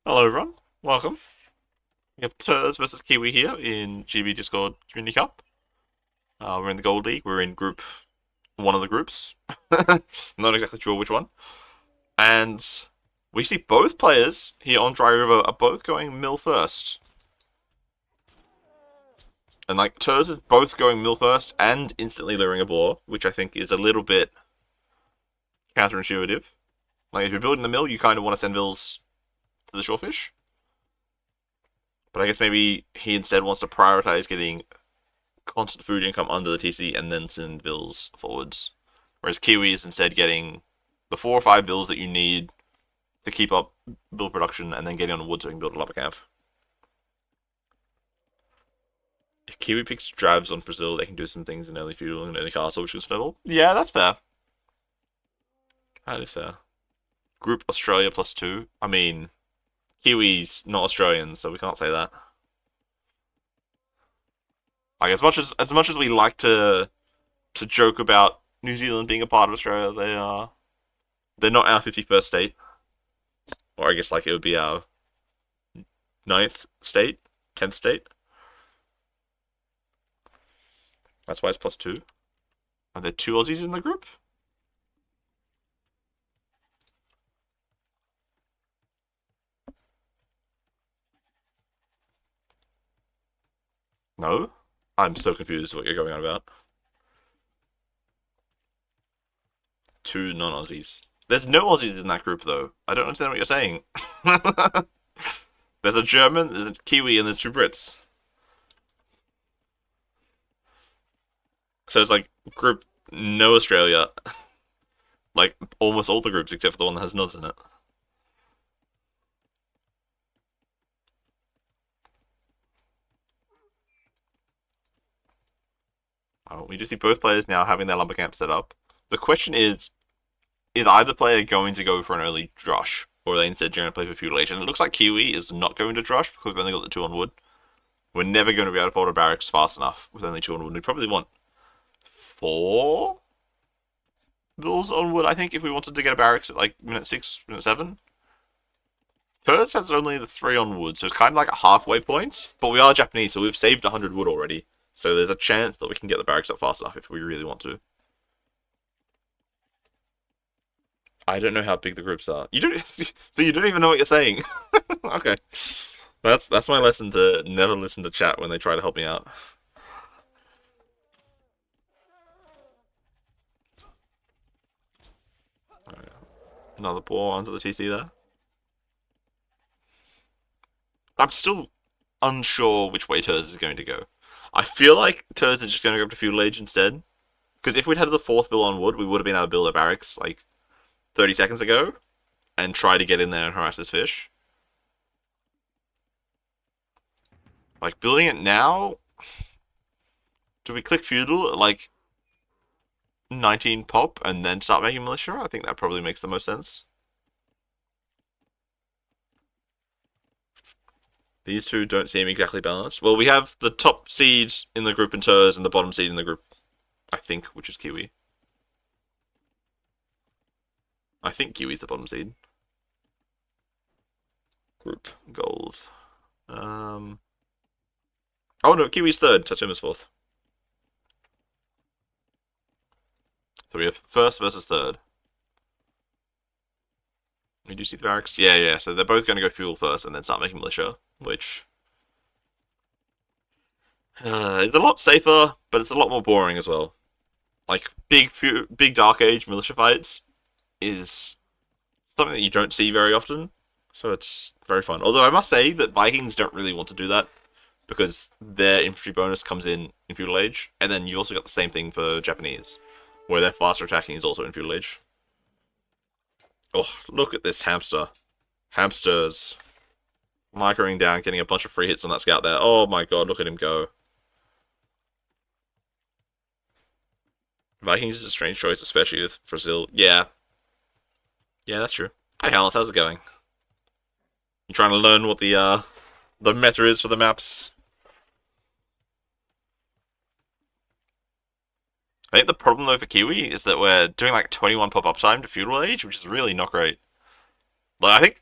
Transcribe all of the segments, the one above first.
Hello everyone, welcome. We have Terz versus Kiwi here in GB Discord Community Cup. We're in the Gold League, we're in group one of the groups. Not exactly sure which one. And we see both players here on Dry River are both going mill first. And like Terz is both going mill first and instantly luring a boar, which I think is a little bit counterintuitive. Like if you're building the mill, you kind of want to send vills to the shorefish. But I guess maybe he instead wants to prioritize getting constant food income under the TC and then send vills forwards. Whereas Kiwi is instead getting the 4 or 5 vills that you need to keep up build production and then getting on the wood so we can build a lava camp. If Kiwi picks Drabs on Brazil, they can do some things in early feudal and early castle, which is level. Yeah, that's fair. That is fair. Group Australia +2. I mean, Kiwi's not Australian, so we can't say that. Like as much as we like to joke about New Zealand being a part of Australia, they're not our 51st state, or I guess like it would be our ninth state, 10th state. That's why it's +2. Are there 2 Aussies in the group? No. I'm so confused what you're going on about. 2 non-Aussies. There's no Aussies in that group though. I don't understand what you're saying. There's a German, there's a Kiwi, and there's 2 Brits. So it's like group no Australia. Like almost all the groups except for the one that has nods in it. Oh, we just see both players now having their lumber camp set up. The question is either player going to go for an early drush, or are they instead going to play for feudal age? And it looks like Kiwi is not going to drush because we've only got the 2 on wood. We're never going to be able to build a barracks fast enough with only 2 on wood. We probably want 4 bills on wood, I think, if we wanted to get a barracks at like minute 6, minute 7. Terz has only the 3 on wood, so it's kind of like a halfway point. But we are Japanese, so we've saved 100 wood already. So there's a chance that we can get the barracks up fast enough if we really want to. I don't know how big the groups are. You don't, so you don't even know what you're saying. Okay, that's my lesson to never listen to chat when they try to help me out. Another ball onto the TC there. I'm still unsure which way Terz is going to go. I feel like Terz is just going to go up to feudal age instead. Because if we'd had the 4th bill on wood, we would have been able to build a barracks like 30 seconds ago and try to get in there and harass this fish. Like, building it now? Do we click feudal at like 19 pop and then start making militia? I think that probably makes the most sense. These 2 don't seem exactly balanced. Well, we have the top seed in the group in Terz and the bottom seed in the group, I think, which is Kiwi. I think Kiwi's the bottom seed. Group goals. Oh no, Kiwi's 3rd, Tatuma's 4th. So we have 1st versus 3rd. We do see the barracks? Yeah. So they're both going to go fuel first and then start making militia, which is a lot safer, but it's a lot more boring as well. Like big Dark Age militia fights is something that you don't see very often, so it's very fun. Although I must say that Vikings don't really want to do that because their infantry bonus comes in feudal age, and then you also got the same thing for Japanese, where their faster attacking is also in feudal age. Oh, look at this hamster. Hamsters. Microing down, getting a bunch of free hits on that scout there. Oh my god, look at him go. Vikings is a strange choice, especially with Brazil. Yeah. Yeah, that's true. Hey, Alice, how's it going? You trying to learn what the meta is for the maps? I think the problem though for Kiwi is that we're doing like 21 pop-up time to feudal age, which is really not great. Like I think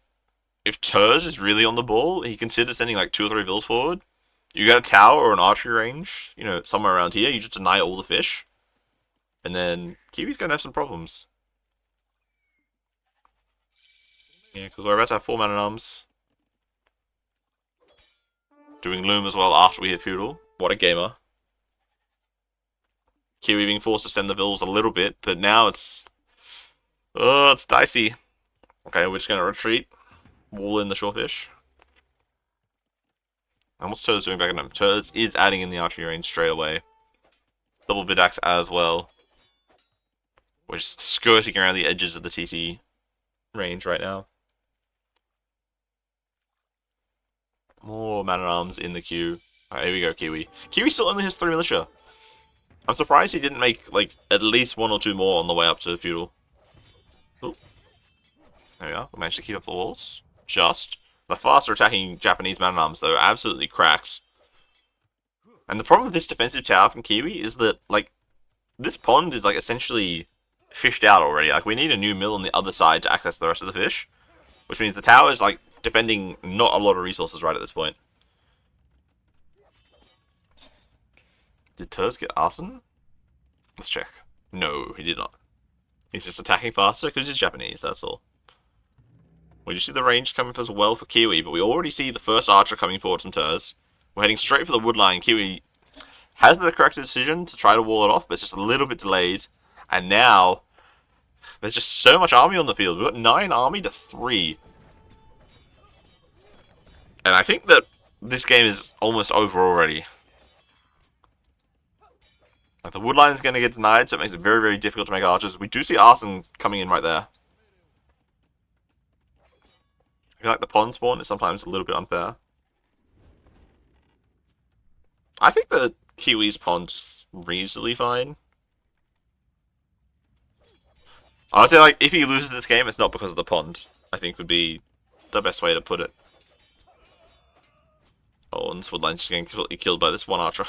if Terz is really on the ball, he considers sending like 2 or 3 vills forward. You got a tower or an archery range, somewhere around here. You just deny all the fish, and then Kiwi's gonna have some problems. Yeah, because we're about to have 4 man at arms. Doing Loom as well after we hit Feudal. What a gamer. Kiwi being forced to send the vills a little bit, but now it's... Oh, it's dicey. Okay, we're just going to retreat. Wall in the shorefish. And what's Terz doing back at him? Terz is adding in the archery range straight away. Double bid axe as well. We're just skirting around the edges of the TC range right now. More man-at-arms in the queue. Alright, here we go, Kiwi. Kiwi still only has 3 militia. I'm surprised he didn't make, like, at least 1 or 2 more on the way up to Feudal. Ooh. There we are. We managed to keep up the walls. Just. The faster attacking Japanese man-at-arms, though, absolutely cracked. And the problem with this defensive tower from Kiwi is that, like, this pond is, like, essentially fished out already. Like, we need a new mill on the other side to access the rest of the fish. Which means the tower is, like, defending not a lot of resources right at this point. Did Terz get arson? Let's check. No, he did not. He's just attacking faster because he's Japanese, that's all. We just see the range coming as well for Kiwi, but we already see the first archer coming forward from Terz. We're heading straight for the wood line. Kiwi has the correct decision to try to wall it off, but it's just a little bit delayed. And now, there's just so much army on the field. We've got 9 army to 3. And I think that this game is almost over already. Like, the wood line is going to get denied, so it makes it very, very difficult to make archers. We do see arson coming in right there. I feel like the pond spawn is sometimes a little bit unfair. I think that Kiwi's pond's reasonably fine. I would say, like, if he loses this game, it's not because of the pond. I think would be the best way to put it. Oh, and this woodline's just getting completely killed by this one archer.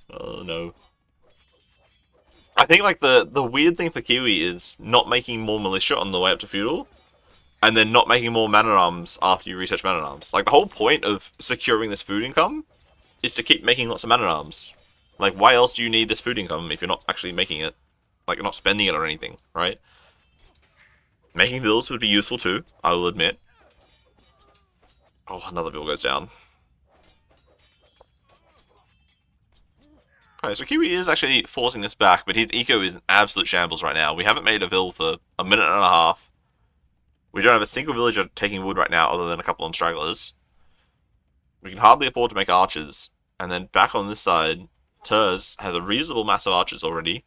Oh no. I think, like, the weird thing for Kiwi is not making more militia on the way up to Feudal, and then not making more man-at-arms after you research man-at-arms. Like, the whole point of securing this food income is to keep making lots of man-at-arms. Like, why else do you need this food income if you're not actually making it? Like, you're not spending it or anything, right? Making bills would be useful too, I will admit. Oh, another bill goes down. Okay, so Kiwi is actually forcing this back, but his eco is an absolute shambles right now. We haven't made a vill for a minute and a half. We don't have a single villager taking wood right now, other than a couple on stragglers. We can hardly afford to make archers. And then back on this side, Terz has a reasonable mass of archers already.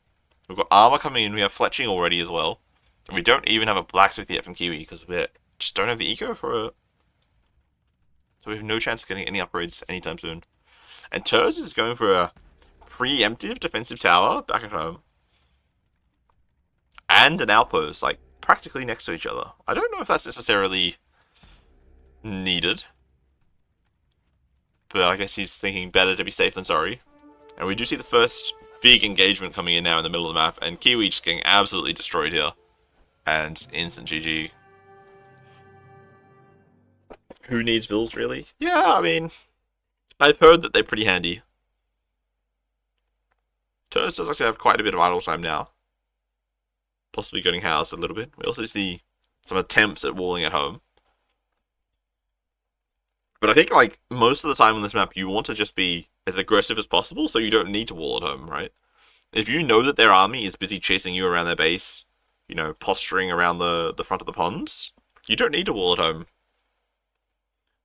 We've got armor coming in, we have fletching already as well. And we don't even have a blacksmith yet from Kiwi, because we just don't have the eco for a... So we have no chance of getting any upgrades anytime soon. And Terz is going for a preemptive defensive tower back at home. And an outpost, like, practically next to each other. I don't know if that's necessarily needed. But I guess he's thinking better to be safe than sorry. And we do see the first big engagement coming in now in the middle of the map, and Kiwi just getting absolutely destroyed here. And instant GG. Who needs vills, really? Yeah, I mean, I've heard that they're pretty handy. Terz does actually have quite a bit of idle time now. Possibly getting housed a little bit. We also see some attempts at walling at home. But I think, like, most of the time on this map, you want to just be as aggressive as possible, so you don't need to wall at home, right? If you know that their army is busy chasing you around their base, posturing around the front of the ponds, you don't need to wall at home.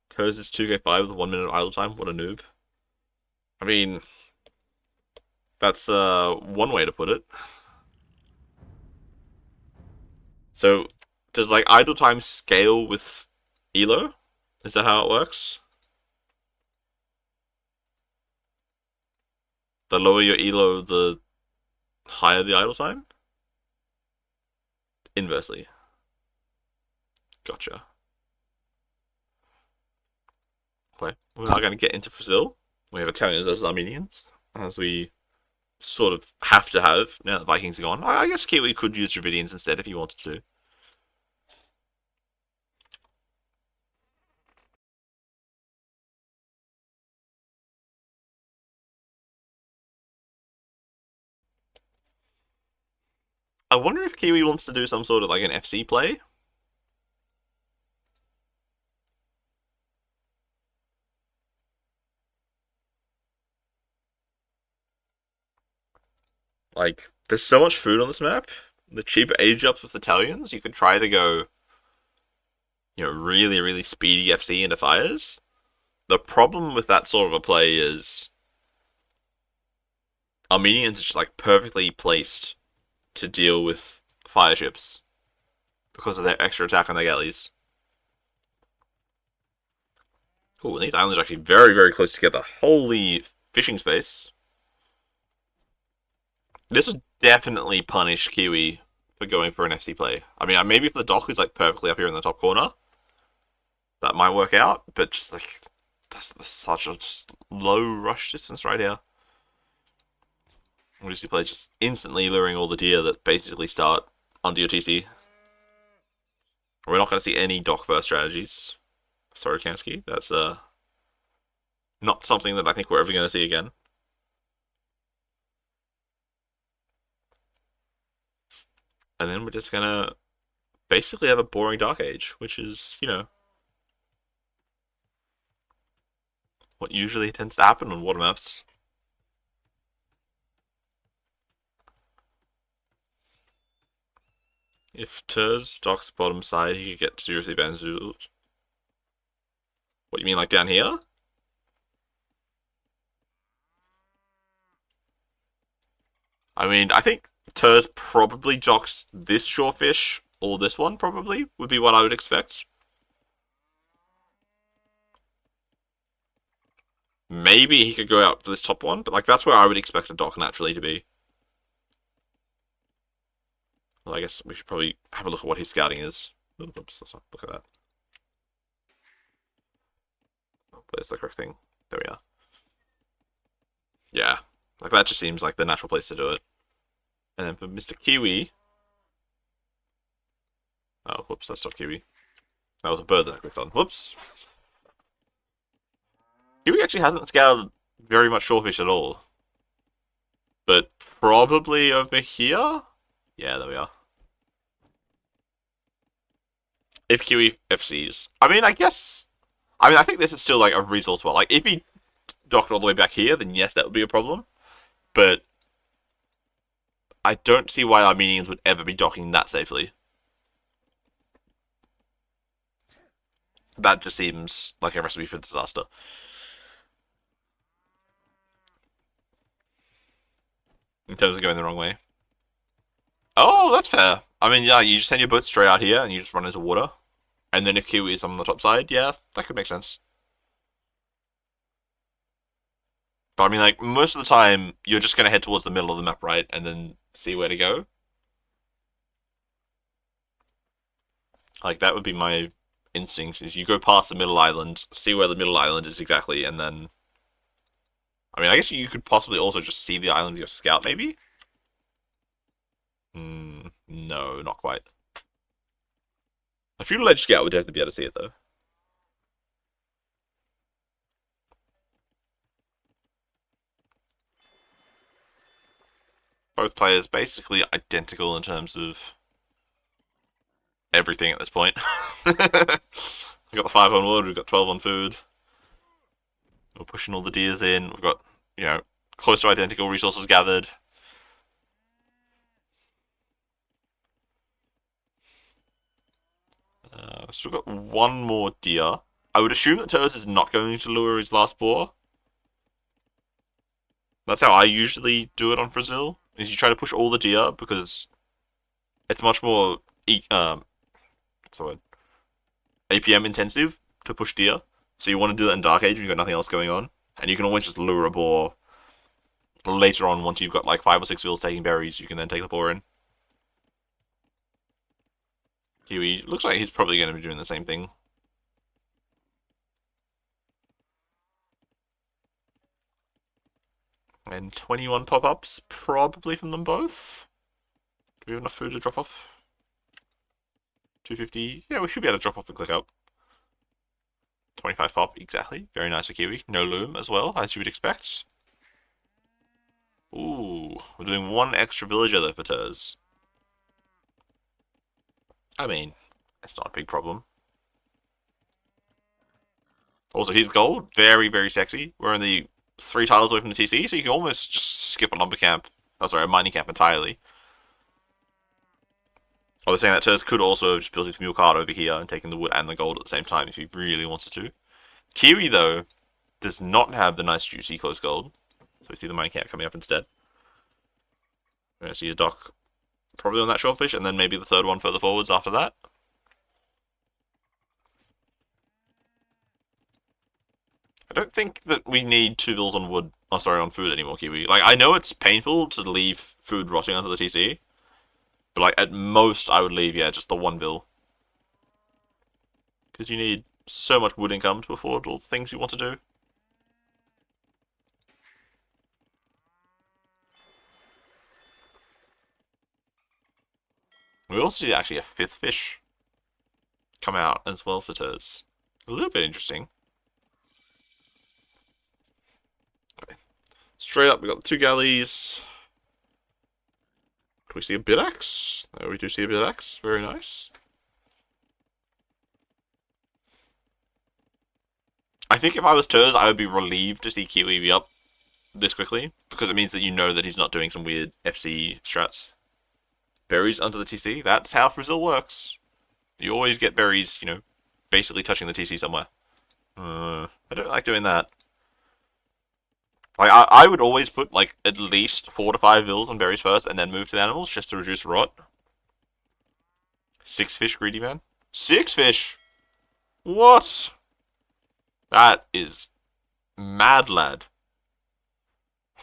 Terz is 2k5 with 1 minute of idle time. What a noob. I mean, that's one way to put it. So, does, like, idle time scale with elo? Is that how it works? The lower your elo, the higher the idle time? Inversely. Gotcha. Okay, we're now going to get into Brazil. We have Italians versus Armenians, as we sort of have to have now that Vikings are gone. I guess Kiwi could use Dravidians instead if he wanted to. I wonder if Kiwi wants to do some sort of like an FC play. Like, there's so much food on this map. The cheap age ups with Italians, you could try to go, really, really speedy FC into fires. The problem with that sort of a play is Armenians are just like perfectly placed to deal with fire ships because of their extra attack on their galleys. Oh, these islands are actually very, very close together. Holy fishing space. This would definitely punish Kiwi for going for an FC play. I mean, maybe if the dock is like perfectly up here in the top corner, that might work out, but just like, that's such a low rush distance right here. FC play just instantly luring all the deer that basically start under your TC. We're not going to see any dock first strategies. Sorry, Kansky. That's not something that I think we're ever going to see again. And then we're just going to basically have a boring Dark Age, which is, what usually tends to happen on water maps. If Terz docks bottom side, he could get seriously bamboozled. What, you mean like down here? I mean, I think Terz probably docks this shorefish, or this one probably, would be what I would expect. Maybe he could go out for this top one, but like that's where I would expect a dock naturally to be. Well, I guess we should probably have a look at what his scouting is. Oops, let's not look at that. Where's the correct thing? There we are. Yeah, like that just seems like the natural place to do it. And then for Mr. Kiwi... Oh, whoops, that's not Kiwi. That was a bird that I clicked on. Whoops. Kiwi actually hasn't scouted very much shorefish at all. But probably over here? Yeah, there we are. If Kiwi FCs. I mean, I think this is still like a resource well. Like, if he docked all the way back here, then yes, that would be a problem. But I don't see why Armenians would ever be docking that safely. That just seems like a recipe for disaster. In terms of going the wrong way. Oh, that's fair. I mean, yeah, you just send your boat straight out here and you just run into water. And then if Kiwi is on the top side, yeah, that could make sense. But I mean, like, most of the time, you're just going to head towards the middle of the map, right? And then see where to go. Like, that would be my instinct, is you go past the middle island, see where the middle island is exactly, and then... I mean, I guess you could possibly also just see the island with your scout, maybe? No, not quite. A feudal edge scout would definitely be able to see it, though. Both players basically identical in terms of everything at this point. We've got the 5 on wood, we've got 12 on food. We're pushing all the deers in. We've got, close to identical resources gathered. So we've got one more deer. I would assume that Terz is not going to lure his last boar. That's how I usually do it on Brazil. Is you try to push all the deer because it's much more what's the word? APM intensive to push deer. So you want to do that in Dark Age when you've got nothing else going on, and you can always just lure a boar later on once you've got like 5 or 6 wheels taking berries. You can then take the boar in. Kiwi looks like he's probably going to be doing the same thing. And 21 pop-ups, probably from them both. Do we have enough food to drop off? 250. Yeah, we should be able to drop off the click up. 25 pop, exactly. Very nice for Kiwi. No loom as well, as you would expect. Ooh, we're doing one extra villager though for Terz. I mean, it's not a big problem. Also, his gold, very, very sexy. We're only 3 tiles away from the TC, so you can almost just skip a lumber camp. Oh, sorry, a mining camp entirely. I was saying that Terz could also have just built his mule cart over here and taken the wood and the gold at the same time if he really wanted to. Kiwi, though, does not have the nice, juicy close gold. So we see the mining camp coming up instead. We're going to see a dock probably on that shellfish, and then maybe the third one further forwards after that. I don't think that we need 2 vills on wood. Oh, sorry, on food anymore, Kiwi. Like, I know it's painful to leave food rotting under the TC, but like at most I would leave, yeah, just the 1 vill. Because you need so much wood income to afford all the things you want to do. We also see actually a 5th fish come out as well for Terz. A little bit interesting. Okay. Straight up, we got the 2 galleys. Do we see a bidaxe? Oh, we do see a bidaxe. Very nice. I think if I was Terz, I would be relieved to see Kiwi be up this quickly, because it means that you know that he's not doing some weird FC strats. Berries under the TC, that's how Brazil works. You always get berries, you know, basically touching the TC somewhere. I don't like doing that. Like, I would always put, like, at least 4 to 5 vills on berries first, and then move to the animals, just to reduce rot. 6 fish, greedy man. 6 fish! What? That is mad, lad.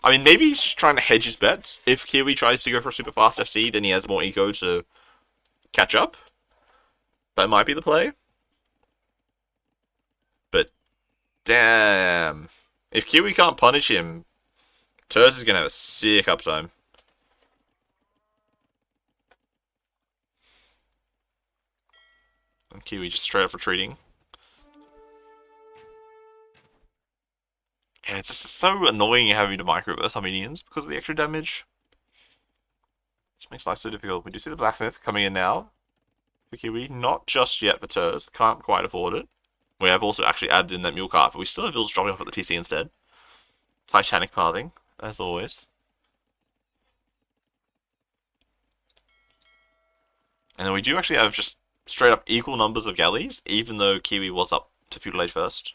I mean, maybe he's just trying to hedge his bets. If Kiwi tries to go for a super fast FC, then he has more eco to catch up. That might be the play. But, damn. If Kiwi can't punish him, Terz is going to have a sick uptime. And Kiwi just straight up retreating. Yeah, it's just so annoying having to microverse our minions because of the extra damage. Which makes life so difficult. We do see the blacksmith coming in now for Kiwi. Not just yet for Terz. Can't quite afford it. We have also actually added in that mule cart, but we still have vills dropping off at the TC instead. Titanic pathing, as always. And then we do actually have just straight up equal numbers of galleys, even though Kiwi was up to feudal age first.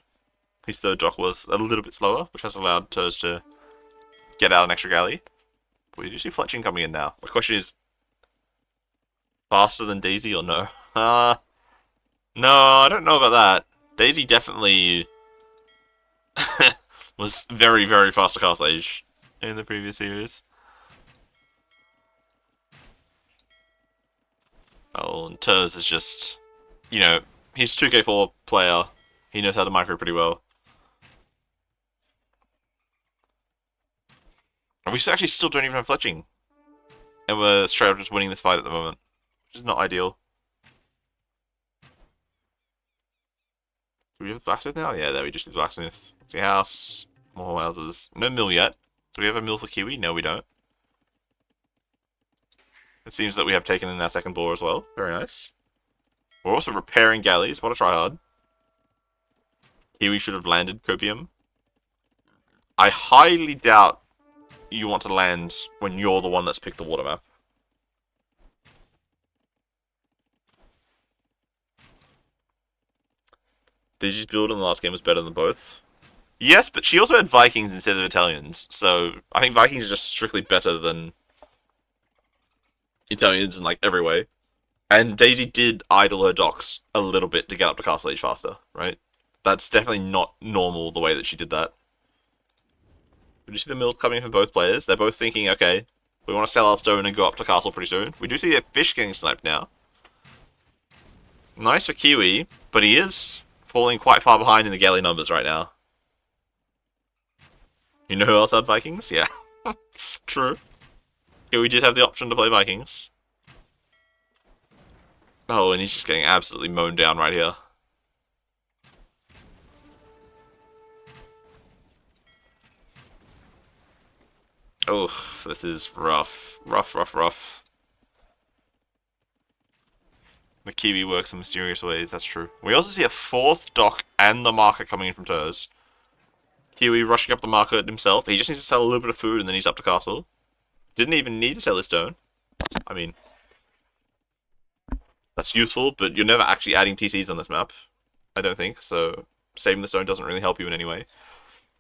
His third dock was a little bit slower, which has allowed Terz to get out an extra galley. But we do see fletching coming in now. The question is, faster than Daisy or no? No, I don't know about that. Daisy definitely was very, very fast to Castle Age in the previous series. Oh, and Terz is just, you know, he's a 2k4 player. He knows how to micro pretty well. And we actually still don't even have fletching. And we're straight up just winning this fight at the moment. Which is not ideal. Do we have a blacksmith now? Yeah, there we just did blacksmith. The house. More houses. No mill yet. Do we have a mill for Kiwi? No, we don't. It seems that we have taken in our second boar as well. Very nice. We're also repairing galleys. What a tryhard. Kiwi should have landed copium. I highly doubt you want to land when you're the one that's picked the water map. Digi's build in the last game was better than both. Yes, but she also had Vikings instead of Italians, so I think Vikings is just strictly better than Italians in like every way. And Daisy did idle her docks a little bit to get up to Castle Age faster, right? That's definitely not normal the way that she did that. Did you see the mills coming from both players? They're both thinking, okay, we want to sell our stone and go up to castle pretty soon. We do see a fish getting sniped now. Nice for Kiwi, but he is falling quite far behind in the galley numbers right now. You know who else had Vikings? Yeah. True. Kiwi did have the option to play Vikings. Oh, and he's just getting absolutely mown down right here. Oh, this is rough. Rough. The Kiwi works in mysterious ways, that's true. We also see a fourth dock and the market coming in from Terz. Kiwi rushing up the market himself. He just needs to sell a little bit of food and then he's up to castle. Didn't even need to sell his stone. I mean, that's useful, but you're never actually adding TCs on this map. I don't think, so saving the stone doesn't really help you in any way.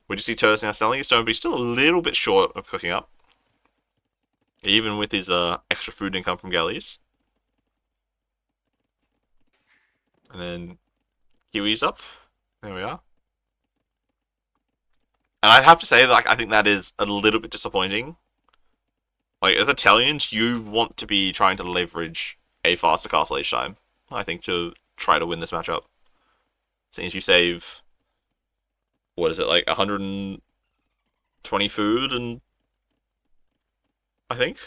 We just see Terz now selling his stone, but he's still a little bit short of cooking up. Even with his extra food income from galleys. And then Kiwi's up. There we are. And I have to say, like, I think that is a little bit disappointing. Like, as Italians, you want to be trying to leverage a faster castle age time, I think, to try to win this matchup. Since you save, what is it, like 120 food and I think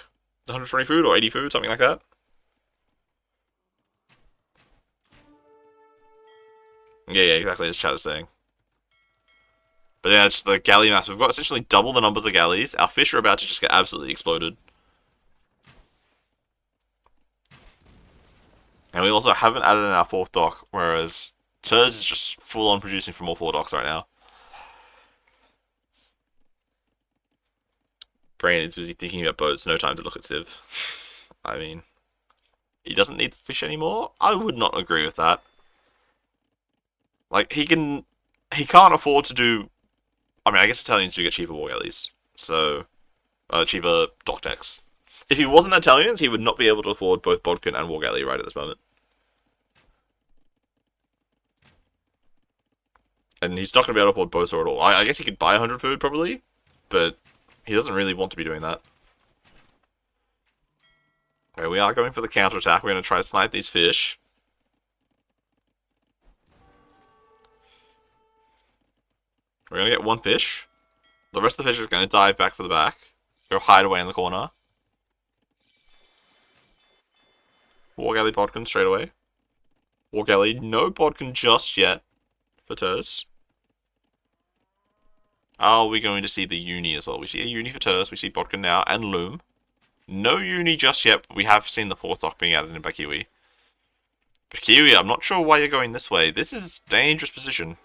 120 food or 80 food, something like that. Yeah, exactly as chat is saying. But yeah, it's the galley mass. We've got essentially double the numbers of galleys. Our fish are about to just get absolutely exploded. And we also haven't added in our fourth dock, whereas Terz is just full on producing from all four docks right now. Brain is busy thinking about boats, no time to look at Civ. I mean, he doesn't need the fish anymore? I would not agree with that. Like, he can't afford to do... I mean, I guess Italians do get cheaper war galleys, so... cheaper dock decks. If he wasn't Italian, he would not be able to afford both Bodkin and war galley right at this moment. And he's not going to be able to afford both or at all. I guess he could buy 100 food, probably, but he doesn't really want to be doing that. Okay, we are going for the counterattack. We're going to try to snipe these fish. We're going to get one fish. The rest of the fish are going to dive back for the back. Go hide away in the corner. War galley Bodkin straight away. War galley, no Bodkin just yet for Terz. Are we going to see the uni as well? We see a uni for Terz, we see Bodkin now, and Loom. No uni just yet, but we have seen the fourth dock being added in by Kiwi. But Kiwi, I'm not sure why you're going this way. This is a dangerous position.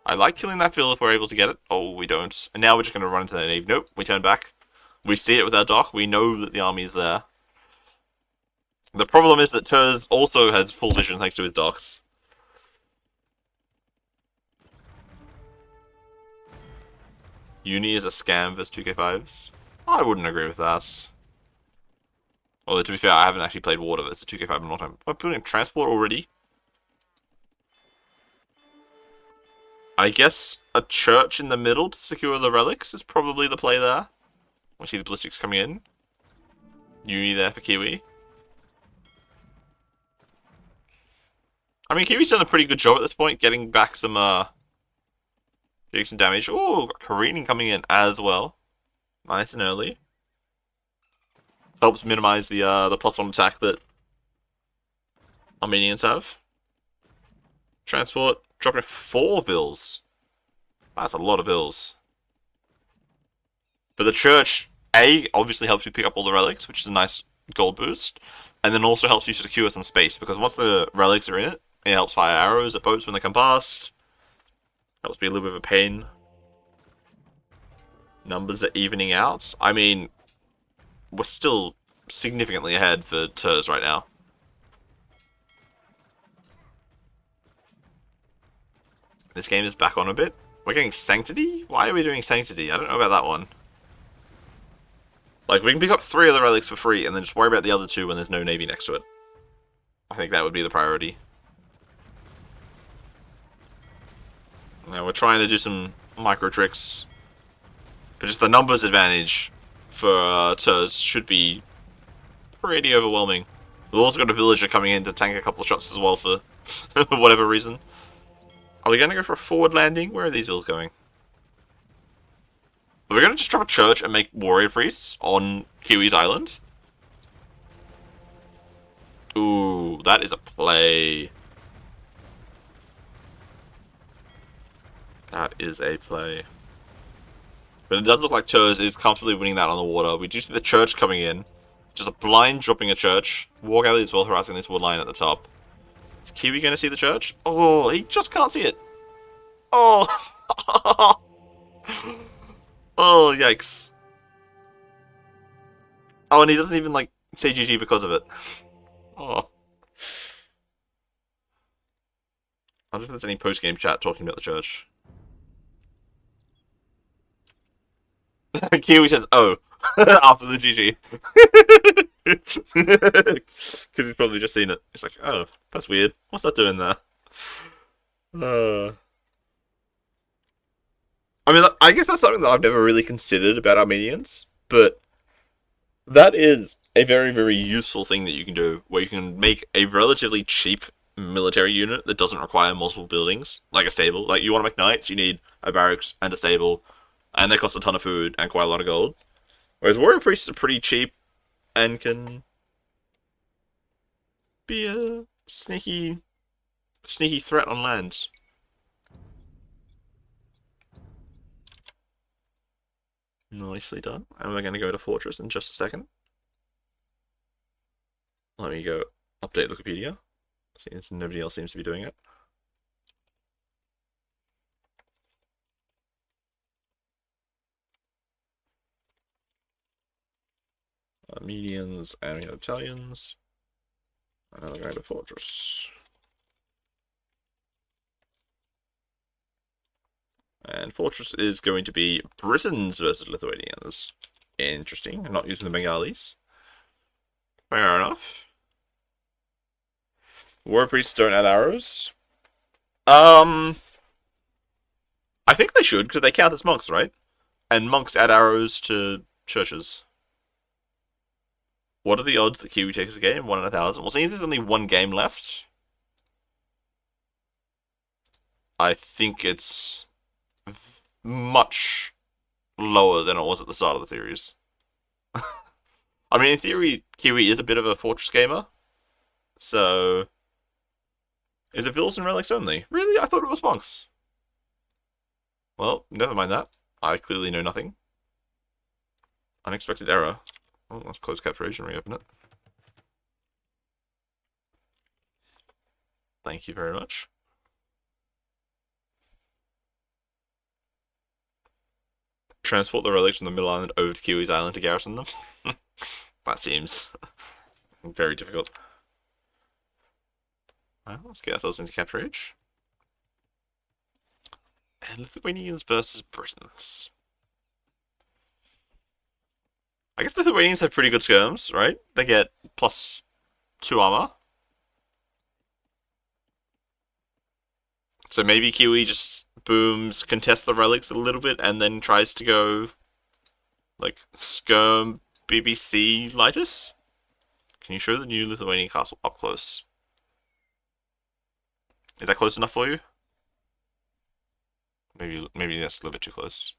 I like killing that fill if we're able to get it. Oh, we don't. And now we're just going to run into that nave. Nope, we turn back. We see it with our dock. We know that the army is there. The problem is that Terz also has full vision thanks to his docks. Uni is a scam versus 2k5s. I wouldn't agree with that. Although, to be fair, I haven't actually played Water versus 2k5 in a long time. Am I putting transport already? I guess a church in the middle to secure the relics is probably the play there. We see the ballistics coming in. Uni there for Kiwi. I mean, Kiwi's done a pretty good job at this point, getting back some, getting some damage. Oh, got careening coming in as well. Nice and early. Helps minimize the +1 attack that Armenians have. Transport, dropping 4 vills. That's a lot of vills. But the church, A, obviously helps you pick up all the relics, which is a nice gold boost. And then also helps you secure some space, because once the relics are in it, it helps fire arrows at boats when they come past. Helps be a little bit of a pain. Numbers are evening out. I mean, we're still significantly ahead for Terz right now. This game is back on a bit. We're getting Sanctity? Why are we doing Sanctity? I don't know about that one. Like, we can pick up 3 of the relics for free and then just worry about the other 2 when there's no navy next to it. I think that would be the priority. Now, we're trying to do some micro tricks. But just the numbers advantage for Terz should be pretty overwhelming. We've also got a villager coming in to tank a couple of shots as well for whatever reason. Are we going to go for a forward landing? Where are these vills going? Are we going to just drop a church and make warrior priests on Kiwi's island? Ooh, that is a play. That is a play. But it does look like Terz is comfortably winning that on the water. We do see the church coming in. Just a blind dropping a church. War galley as well harassing this wood line at the top. Is Kiwi going to see the church? Oh, he just can't see it. Oh. Oh, yikes. Oh, and he doesn't even, like, say GG because of it. Oh. I don't know if there's any post-game chat talking about the church. Kiwi says, oh, after the GG. Because he's probably just seen it. He's like, oh, that's weird. What's that doing there? Uh... I mean, I guess that's something that I've never really considered about Armenians, but that is a very, very useful thing that you can do, where you can make a relatively cheap military unit that doesn't require multiple buildings, like a stable. Like, you want to make knights, you need a barracks and a stable, and they cost a ton of food and quite a lot of gold. Whereas warrior priests are pretty cheap and can be a sneaky threat on lands. Nicely done. And we're going to go to Fortress in just a second. Let me go update Wikipedia, since nobody else seems to be doing it. Medians and Italians. And I'll go to Fortress. And Fortress is going to be Britons versus Lithuanians. Interesting. I'm not using the Bengalis. Fair enough. War priests don't add arrows. I think they should, because they count as monks, right? And monks add arrows to churches. What are the odds that Kiwi takes the game? 1 in 1,000. Well, since there's only one game left, I think it's much lower than it was at the start of the series. I mean, in theory, Kiwi is a bit of a Fortress gamer. So, is it Vills and Relics only? Really? I thought it was monks. Well, never mind that. I clearly know nothing. Unexpected error. Oh, let's close capturation, reopen it. Thank you very much. Transport the relics from the middle island over to Kiwi's island to garrison them. That seems very difficult. Well, let's get ourselves into capture age. And Lithuanians versus Britons. I guess Lithuanians have pretty good skirms, right? They get +2 armor. So maybe Kiwi just booms, contests the relics a little bit, and then tries to go, like, skirm BBC Lightus? Can you show the new Lithuanian castle up close? Is that close enough for you? Maybe that's a little bit too close.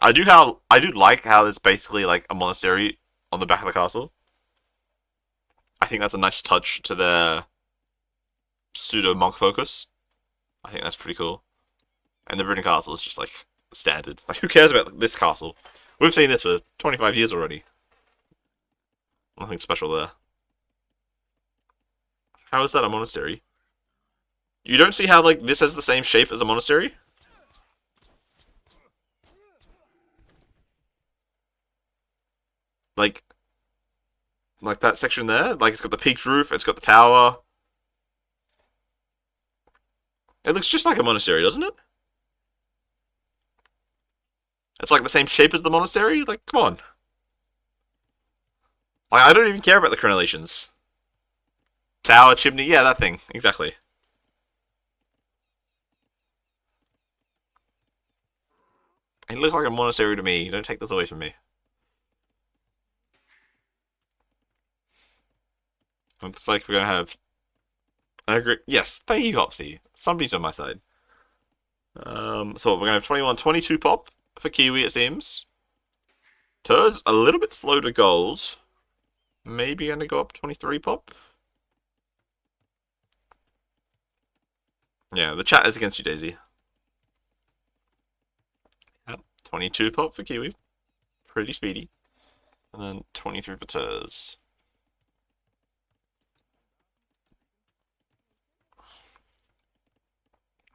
I do like how it's basically like a monastery on the back of the castle. I think that's a nice touch to their pseudo monk focus. I think that's pretty cool. And the Britain castle is just like standard. Like, who cares about this castle? We've seen this for 25 years already. Nothing special there. How is that a monastery? You don't see how, like, this has the same shape as a monastery? Like that section there? Like, it's got the peaked roof, it's got the tower. It looks just like a monastery, doesn't it? It's like the same shape as the monastery? Like, come on. Like, I don't even care about the crenellations. Tower, chimney, yeah, that thing. Exactly. It looks like a monastery to me. Don't take this away from me. Looks like we're gonna have... Yes, thank you, Hopsy. Somebody's on my side. So we're gonna have 21, 22 pop for Kiwi, it seems. Terz, a little bit slow to goals. Maybe gonna go up 23 pop. Yeah, the chat is against you, Daisy. Yep, 22 pop for Kiwi. Pretty speedy. And then 23 for Terz.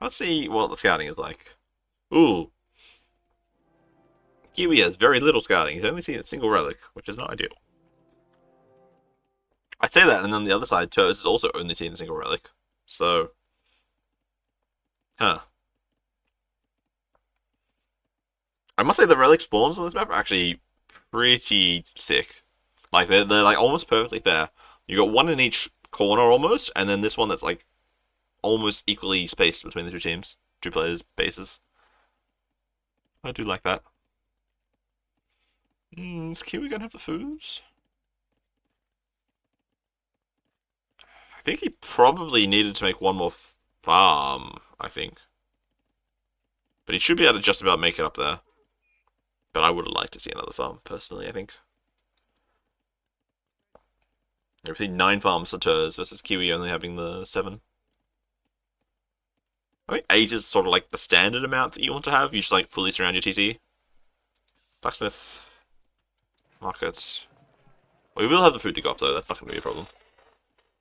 Let's see what the scouting is like. Ooh, Kiwi has very little scouting. He's only seen a single relic, which is not ideal. I say that, and on the other side, Terz has also only seen a single relic. So, huh. I must say the relic spawns on this map are actually pretty sick. Like, they're like almost perfectly fair. You got one in each corner almost, and then this one that's like almost equally spaced between the two teams. Two players' bases. I do like that. Is Kiwi gonna have the foods? I think he probably needed to make one more farm, I think. But he should be able to just about make it up there. But I would have liked to see another farm, personally, I think. There've been 9 farms for Terz versus Kiwi only having the 7. I think 8 is sort of like the standard amount that you want to have. You just like fully surround your TC. Blacksmith. Markets. We will have the food to go up though, that's not going to be a problem.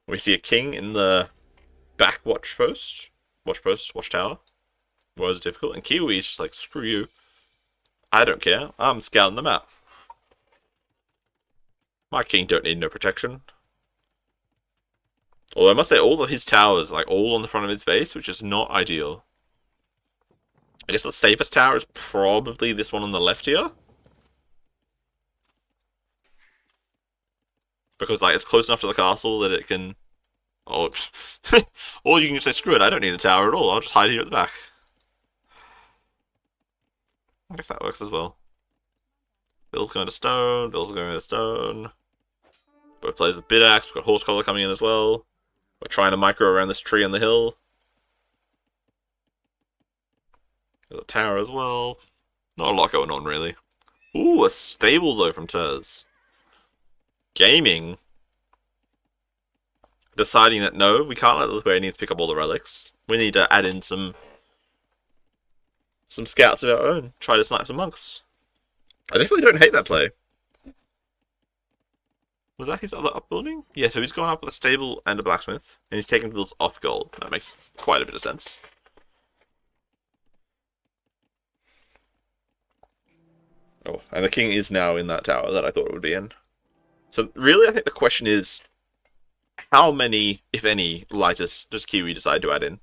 We see a king in the back watch post. Watchtower. Was difficult. And Kiwi's just like, screw you. I don't care. I'm scouting the map. My king don't need no protection. Although I must say, all of his towers, like, all on the front of his base, which is not ideal. I guess the safest tower is probably this one on the left here. Because, like, it's close enough to the castle that it can... Oh, or you can just say, screw it, I don't need a tower at all, I'll just hide here at the back. I guess that works as well. Bill's going to stone, Bill's going to stone. Both players with bid axe, we've got horse collar coming in as well. We're trying to micro around this tree on the hill. There's a tower as well. Not a lot going on, really. Ooh, a stable, though, from Terz. Gaming. Deciding that, no, we can't let the Lithuanians pick up all the relics. We need to add in some scouts of our own. Try to snipe some monks. I definitely don't hate that play. Was that his other upbuilding? Yeah, so he's gone up with a stable and a blacksmith, and he's taken builds off gold. That makes quite a bit of sense. Oh, and the king is now in that tower that I thought it would be in. So really, I think the question is, how many, if any, lighters does Kiwi decide to add in?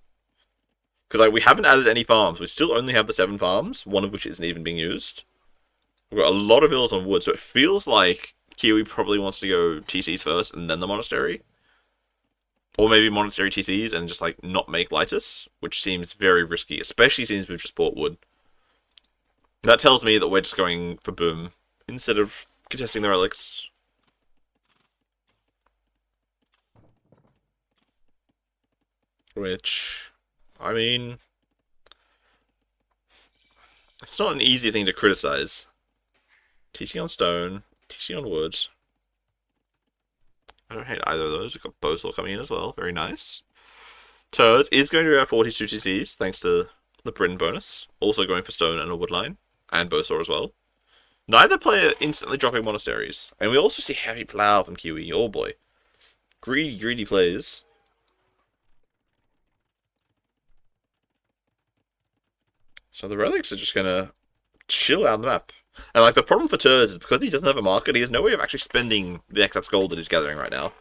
Because like, we haven't added any farms. We still only have the 7 farms, one of which isn't even being used. We've got a lot of villas on wood, so it feels like Kiwi probably wants to go TCs first and then the monastery. Or maybe monastery TCs and just like not make Lightus, which seems very risky, especially since we've just bought wood. That tells me that we're just going for boom instead of contesting the relics. Which, I mean, it's not an easy thing to criticize. TC on stone, TC on wood. I don't hate either of those. We've got Bowsaw coming in as well. Very nice. Terz is going to be around 42 TCs, thanks to the Britain bonus. Also going for stone and a wood line. And Bowsaw as well. Neither player instantly dropping monasteries. And we also see heavy plow from Kiwi. Oh boy. Greedy, greedy players. So the relics are just going to chill out on the map. And like the problem for Terz is because he doesn't have a market, he has no way of actually spending the excess gold that he's gathering right now.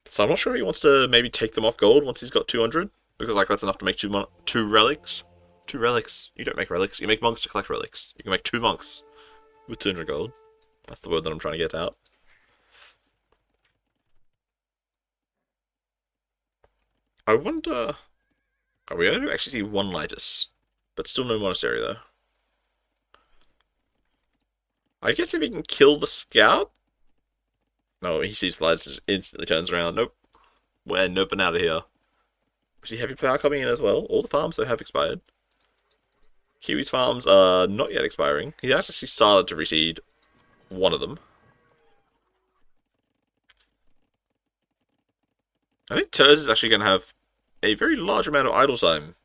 So I'm not sure he wants to maybe take them off gold once he's got 200. Because like that's enough to make two relics. 2 relics. You don't make relics. You make monks to collect relics. You can make 2 monks with 200 gold. That's the word that I'm trying to get out. I wonder... Are we going to actually see 1 Lightus? But still no monastery, though. I guess if he can kill the scout? No, he sees Lightus and instantly turns around. Nope. We're noping out of here. We see heavy plow coming in as well. All the farms, though, have expired. Kiwi's farms are not yet expiring. He has actually started to reseed one of them. I think Terz is actually going to have a very large amount of idle time.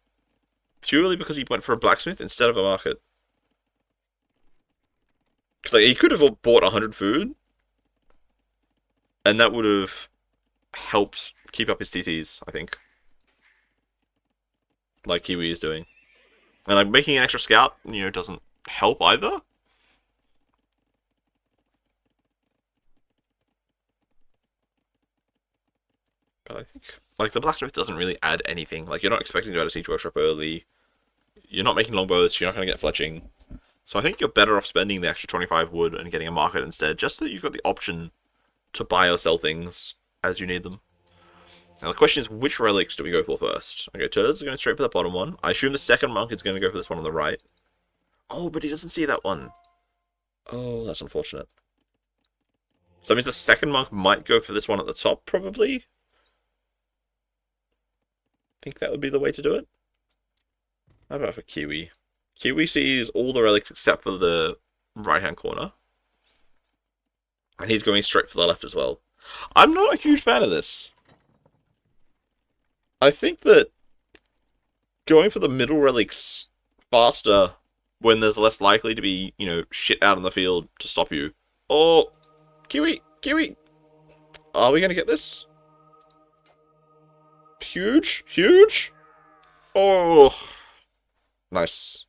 Purely because he went for a blacksmith instead of a market. Because like, he could have bought 100 food. And that would have helped keep up his TCs, I think. like Kiwi is doing. And like making an extra scout, doesn't help either. But I think like the blacksmith doesn't really add anything. Like you're not expecting to add a siege workshop early. You're not making longbows, you're not going to get fletching. So I think you're better off spending the extra 25 wood and getting a market instead, just so that you've got the option to buy or sell things as you need them. Now the question is, which relics do we go for first? Okay, Terz is going straight for the bottom one. I assume the second monk is going to go for this one on the right. Oh, but he doesn't see that one. Oh, that's unfortunate. So that means the second monk might go for this one at the top, probably? I think that would be the way to do it. How about for Kiwi? Kiwi sees all the relics except for the right-hand corner. And he's going straight for the left as well. I'm not a huge fan of this. I think that going for the middle relics faster when there's less likely to be, shit out in the field to stop you. Oh, Kiwi! Kiwi! Are we going to get this? Huge? Huge? Oh! Nice.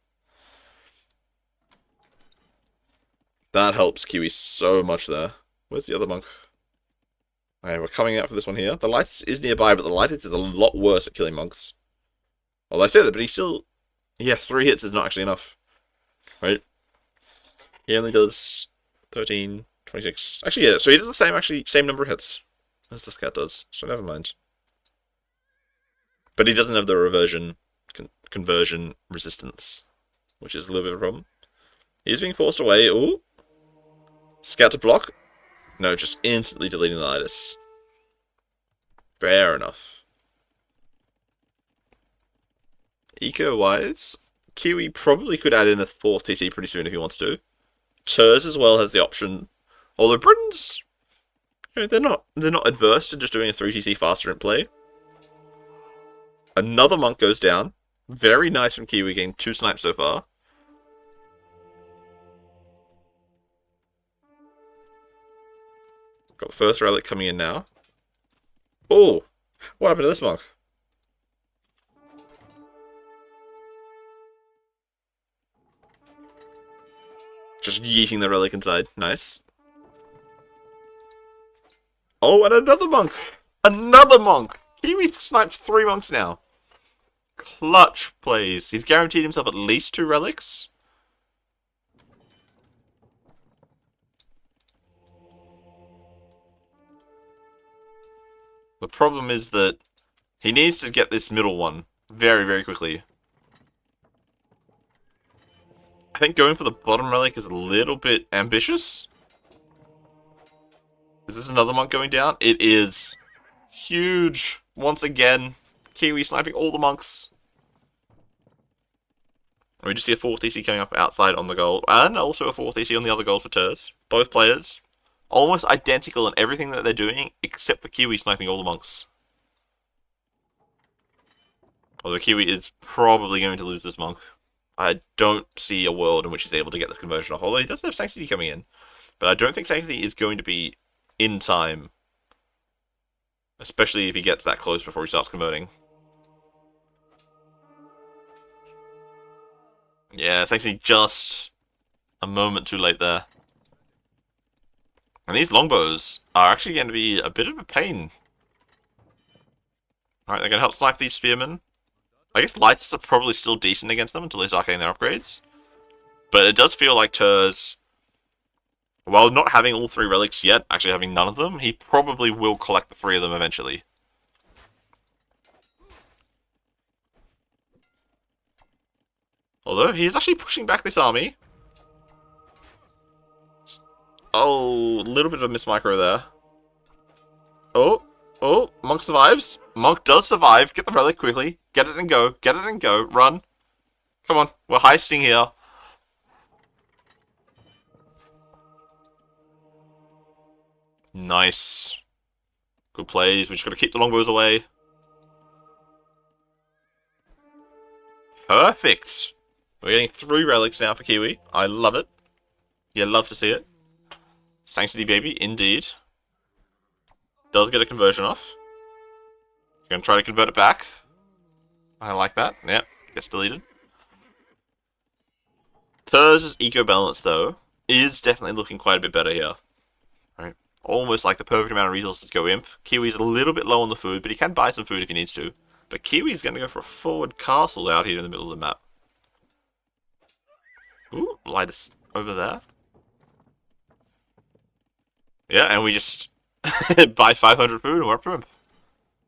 That helps Kiwi so much there. Where's the other monk? Okay, we're coming out for this one here. The Lightest is nearby, but the Lightest is a lot worse at killing monks. Well, I say that, but he still... Yeah, 3 hits is not actually enough. Right? He only does 13, 26... Actually, yeah, so he does the same number of hits as the scout does, so never mind. But he doesn't have the reversion... conversion resistance, which is a little bit of a problem. He's being forced away. Ooh. Scout to block. No, just instantly deleting the Lightest. Fair enough. Eco-wise, Kiwi probably could add in a 4th TC pretty soon if he wants to. Terz as well has the option. Although Britons, they're not adverse to just doing a 3 TC faster in play. Another monk goes down. Very nice from Kiwi, getting 2 snipes so far. Got the first relic coming in now. Oh! What happened to this monk? Just yeeting the relic inside. Nice. Oh, and another monk! Another monk! Kiwi's sniped 3 monks now. Clutch plays. He's guaranteed himself at least 2 relics. The problem is that he needs to get this middle one very, very quickly. I think going for the bottom relic is a little bit ambitious. Is this another monk going down? It is. Huge. Once again, Kiwi sniping all the monks. We just see a 4th TC coming up outside on the gold, and also a 4th TC on the other gold for Terz. Both players almost identical in everything that they're doing, except for Kiwi sniping all the monks. Although Kiwi is probably going to lose this monk. I don't see a world in which he's able to get this conversion off, although he does have Sanctity coming in. But I don't think Sanctity is going to be in time. Especially if he gets that close before he starts converting. Yeah, it's actually just a moment too late there. And these longbows are actually going to be a bit of a pain. Alright, they're going to help snipe these spearmen. I guess Lights are probably still decent against them until they start getting their upgrades. But it does feel like Terz, while not having all 3 relics yet, actually having none of them, he probably will collect the 3 of them eventually. Although, he is actually pushing back this army. Oh, a little bit of a mismicro there. Oh, Monk survives. Monk does survive. Get the relic quickly. Get it and go. Get it and go. Run. Come on, we're heisting here. Nice. Good plays. We just got to keep the longbows away. Perfect. We're getting 3 relics now for Kiwi. I love it. You love to see it. Sanctity baby, indeed. Does get a conversion off. Gonna try to convert it back. I like that. Yep, gets deleted. Terz's eco balance, though, is definitely looking quite a bit better here. Right? Almost like the perfect amount of resources to go Imp. Kiwi's a little bit low on the food, but he can buy some food if he needs to. But Kiwi's going to go for a forward castle out here in the middle of the map. Ooh, light us over there. Yeah, and we just buy 500 food and we're up to him.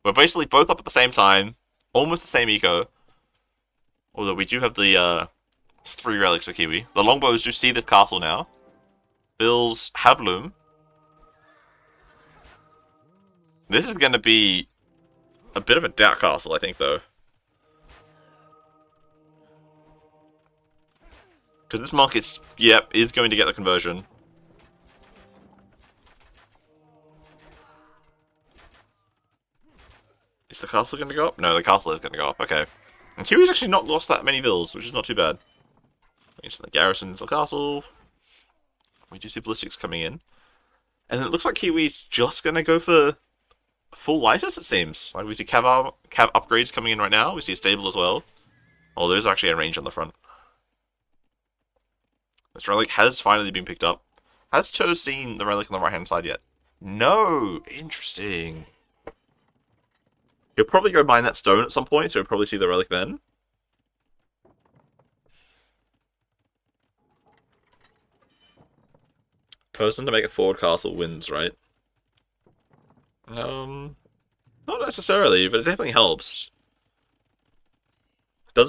We're basically both up at the same time, almost the same eco. Although we do have the 3 relics for Kiwi. The longbows do see this castle now. Bill's Habloom. This is going to be a bit of a doubt castle, I think, though. Because this monk is, yep, is going to get the conversion. Is the castle going to go up? No, the castle is going to go up, okay. And Kiwi's actually not lost that many vills, which is not too bad. Instantly garrison to the castle. We do see ballistics coming in. And it looks like Kiwi's just going to go for full lighters, it seems. Like we see cav upgrades coming in right now. We see a stable as well. Oh, there's actually a range on the front. This relic has finally been picked up. Has Terz seen the relic on the right-hand side yet? No! Interesting. He'll probably go mine that stone at some point, so he'll probably see the relic then. Person to make a forward castle wins, right? Not necessarily, but it definitely helps.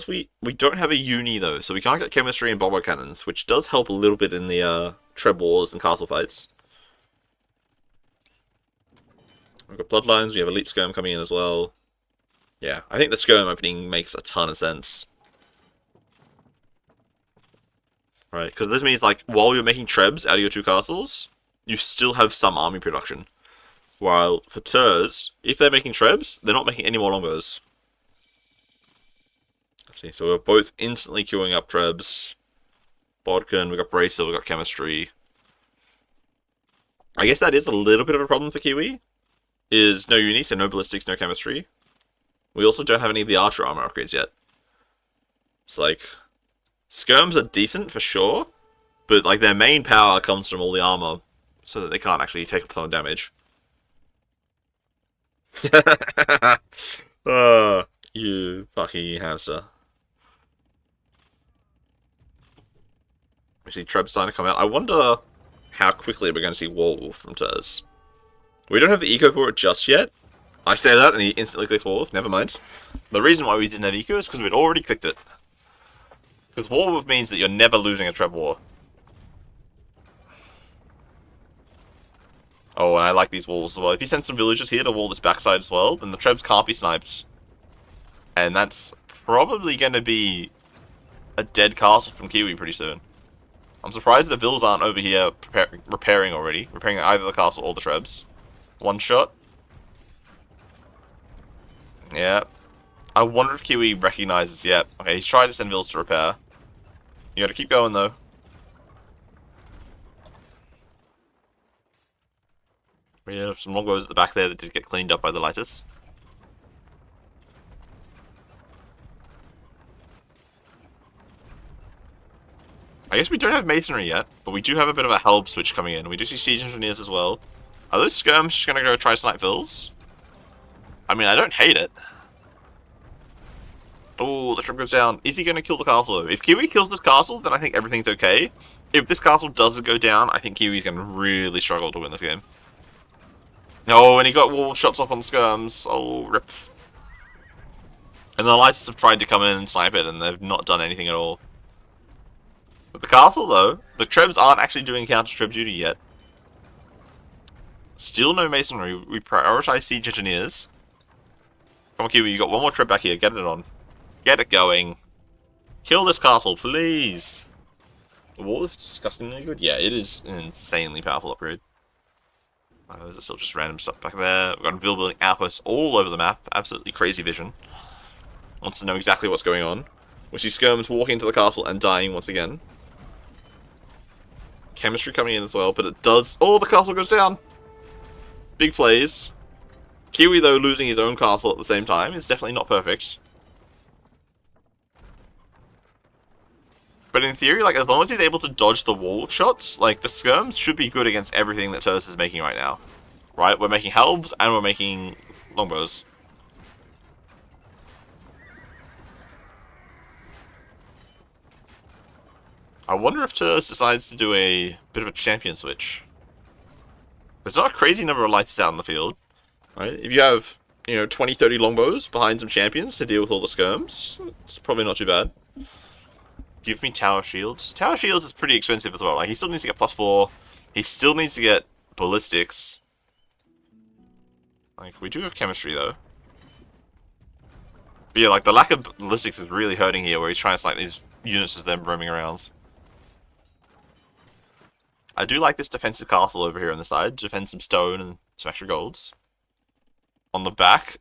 We don't have a uni though, so we can't get chemistry and bomber cannons, which does help a little bit in the treb wars and castle fights. We've got bloodlines, we have elite skirm coming in as well. Yeah, I think the skirm opening makes a ton of sense. Right, because this means, like, while you're making trebs out of your 2 castles, you still have some army production. While for Terz, if they're making trebs, they're not making any more longbows. Let's see, so we're both instantly queuing up trebs. Bodkin, we've got Bracer, we've got chemistry. I guess that is a little bit of a problem for Kiwi. Is no uni, so no ballistics, no chemistry. We also don't have any of the archer armor upgrades yet. It's like, skirms are decent for sure, but like their main power comes from all the armor, so that they can't actually take a ton of damage. You fucking hamster. We see Treb starting to come out. I wonder how quickly we're going to see Warwolf from Terz. We don't have the eco for it just yet. I say that and he instantly clicked Warwolf, never mind. The reason why we didn't have eco is because we'd already clicked it. Because Warwolf means that you're never losing a Treb war. Oh, and I like these walls as well. If you send some villagers here to wall this backside as well, then the Trebs can't be sniped. And that's probably going to be a dead castle from Kiwi pretty soon. I'm surprised the vills aren't over here repairing already. Repairing either the castle or the Trebs. One shot. Yeah. I wonder if Kiwi recognizes, yeah. Okay, he's trying to send vills to repair. You gotta keep going though. We have some longbows at the back there that did get cleaned up by the lighters. I guess we don't have masonry yet, but we do have a bit of a help switch coming in. We do see siege engineers as well. Are those skirms just gonna go try snipe vills? I mean, I don't hate it. Oh, the trip goes down. Is he gonna kill the castle though? If Kiwi kills this castle, then I think everything's okay. If this castle doesn't go down, I think Kiwi's gonna really struggle to win this game. No, and he got wall shots off on the skirms. Oh, rip. And the lighters have tried to come in and snipe it, and they've not done anything at all. But the castle, though, the Trebs aren't actually doing counter-Treb duty yet. Still no masonry. We prioritize siege engineers. Come on, Kiwi, you got one more Treb back here. Get it on. Get it going. Kill this castle, please. The wall is disgustingly good. Yeah, it is an insanely powerful upgrade. There's still just random stuff back there. We've got building outposts all over the map. Absolutely crazy vision. Wants to know exactly what's going on. We see skirms walking into the castle and dying once again. Chemistry coming in as well, but it does... Oh, the castle goes down! Big plays. Kiwi, though, losing his own castle at the same time is definitely not perfect. But in theory, like, as long as he's able to dodge the wall shots, like, the skirms should be good against everything that Terz is making right now. Right? We're making helbs, and we're making longbows. I wonder if Terz decides to do a bit of a champion switch. There's not a crazy number of lights out in the field. Right? If you have, 20, 30 longbows behind some champions to deal with all the skirms, it's probably not too bad. Give me tower shields. Tower shields is pretty expensive as well. Like, he still needs to get +4. He still needs to get ballistics. Like, we do have chemistry, though. But yeah, like, the lack of ballistics is really hurting here, where he's trying to snipe these units of them roaming around. I do like this defensive castle over here on the side. Defend some stone and some extra golds. On the back,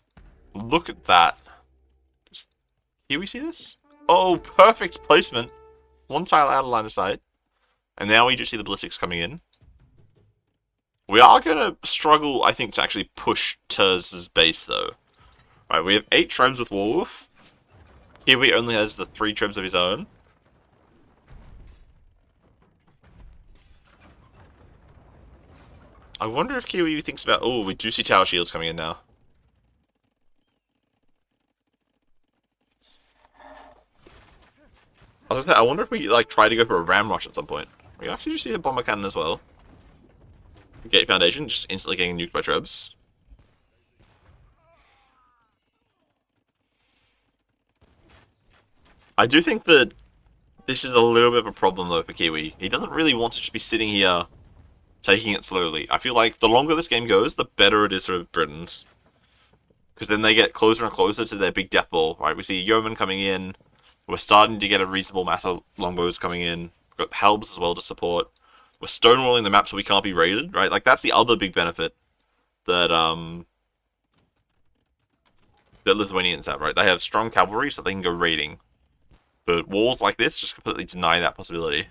look at that. Here we see this? Oh, perfect placement. One tile out of line of sight. And now we just see the ballistics coming in. We are going to struggle, I think, to actually push Terz's base, though. Right, we have 8 trebs with Warwolf. Kiwi only has the 3 trebs of his own. I wonder if Kiwi thinks about... Oh, we do see tower shields coming in now. I was gonna say, I wonder if we like try to go for a ram rush at some point. We actually just see a bomber cannon as well. Gate foundation, just instantly getting nuked by trebs. I do think that this is a little bit of a problem though for Kiwi. He doesn't really want to just be sitting here taking it slowly. I feel like the longer this game goes, the better it is for Britons. Because then they get closer and closer to their big death ball, right? We see Yeoman coming in. We're starting to get a reasonable mass of longbows coming in. We've got helbs as well to support. We're stonewalling the map so we can't be raided, right? Like, that's the other big benefit that, that Lithuanians have, right? They have strong cavalry so they can go raiding. But walls like this just completely deny that possibility.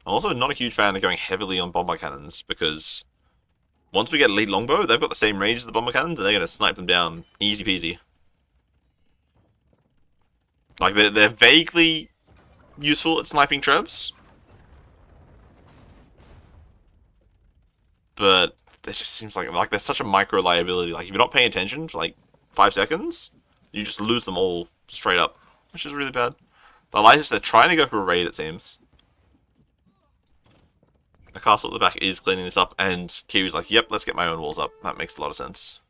I'm also not a huge fan of going heavily on bomber cannons, because once we get elite longbow, they've got the same range as the bomber cannons, and they're going to snipe them down easy peasy. Like, they're vaguely useful at sniping trebs, but it just seems like there's such a micro liability. Like, if you're not paying attention for like 5 seconds, you just lose them all straight up, which is really bad. The lightest, they're trying to go for a raid, it seems. The castle at the back is cleaning this up, and Kiwi's like, yep, let's get my own walls up. That makes a lot of sense.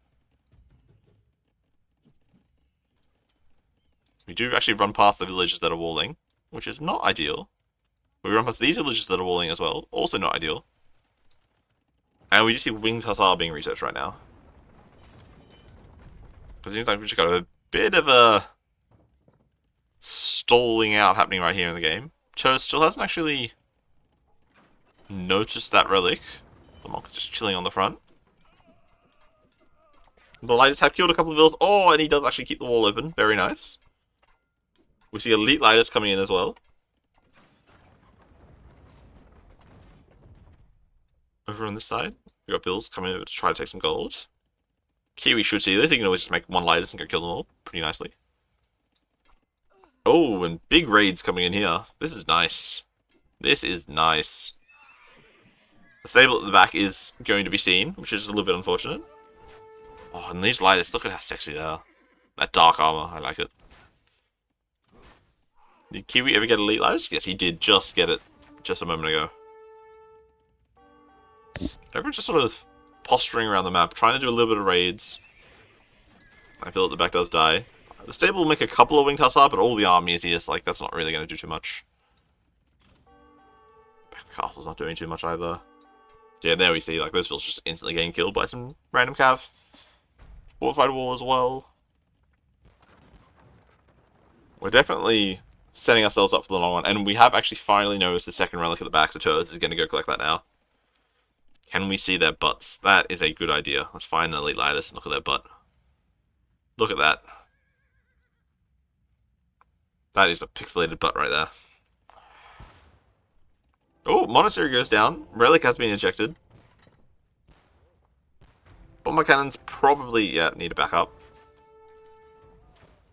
We do actually run past the villages that are walling, which is not ideal. We run past these villages that are walling as well, also not ideal. And we just see Winged Hussar being researched right now. Because it seems like we've just got a bit of a stalling out happening right here in the game. Terz still hasn't actually noticed that relic. The monk is just chilling on the front. The lighters have killed a couple of villas. Oh, and he does actually keep the wall open. Very nice. We see elite lighters coming in as well. Over on this side, we got bills coming over to try to take some gold. Kiwi should see this. He can always just make 1 lighters and go kill them all pretty nicely. Oh, and big raids coming in here. This is nice. This is nice. The stable at the back is going to be seen, which is a little bit unfortunate. Oh, and these lighters, look at how sexy they are. That dark armor, I like it. Did Kiwi ever get elite lighters? Yes, he did just get it just a moment ago. Everyone's just sort of posturing around the map, trying to do a little bit of raids. I feel that the back does die. The stable will make a couple of Winged Hussar, but all the army is here, so like, that's not really going to do too much. The castle's not doing too much either. Yeah, there we see, like, those villas just instantly getting killed by some random cav. Fortified wall as well. We're definitely setting ourselves up for the long run, and we have actually finally noticed the second relic at the back, so Terz is going to go collect that now. Can we see their butts? That is a good idea. Let's find an elite lighters and look at their butt. Look at that. That is a pixelated butt right there. Oh, monastery goes down. Relic has been ejected. Bomber cannons probably, yeah, need to back up.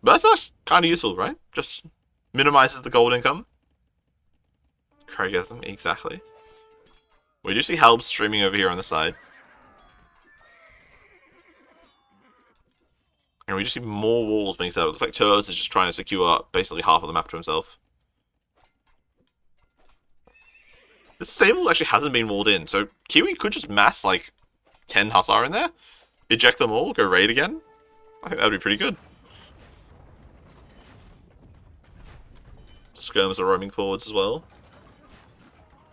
But that's actually kind of useful, right? Just Minimizes the gold income. Craigism, exactly. We do see Helb streaming over here on the side. And we just see more walls being set up. It looks like Terz is just trying to secure basically half of the map to himself. This stable actually hasn't been walled in, so Kiwi could just mass like 10 Hussar in there, eject them all, go raid again. I think that would be pretty good. Skirms are roaming forwards as well.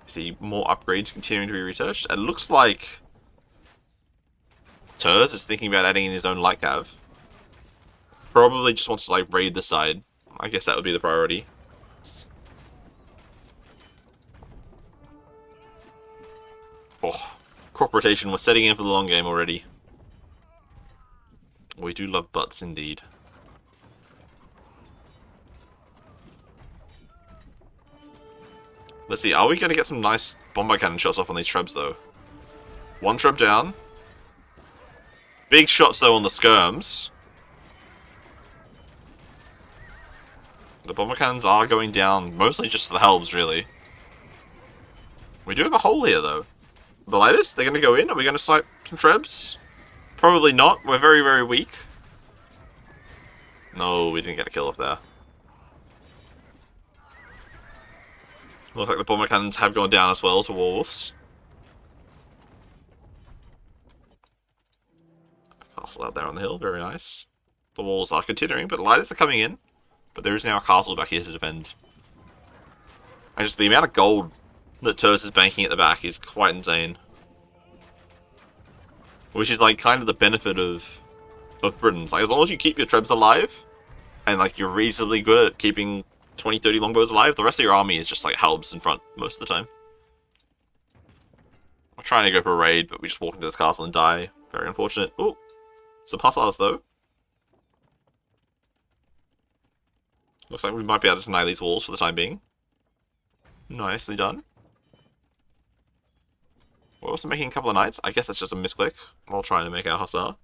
See more upgrades continuing to be researched. It looks like Terz is thinking about adding in his own light cav. Probably just wants to like raid the side. I guess that would be the priority. Oh, crop rotation was setting in for the long game already. We do love butts indeed. Let's see, are we going to get some nice bombard cannon shots off on these trebs though? One treb down. Big shots though on the skirms. The bomber cannons are going down, mostly just the helbs really. We do have a hole here though. The latest, they're going to go in? Are we going to snipe some trebs? Probably not, we're very, very weak. No, we didn't get a kill off there. Looks like the bomber cannons have gone down as well to wolves. Castle out there on the hill, very nice. The walls are continuing, but the lighters are coming in. But there is now a castle back here to defend. And just the amount of gold that Terz is banking at the back is quite insane. Which is like kind of the benefit of Britain's. Like as long as you keep your trebs alive, and like you're reasonably good at keeping 20, 30 longbows alive, the rest of your army is just like helbs in front most of the time. We're trying to go for a raid, but we just walk into this castle and die. Very unfortunate. Oh, some hussars though. Looks like we might be able to deny these walls for the time being. Nicely done. We're also making a couple of knights. I guess that's just a misclick while trying to make our hussar.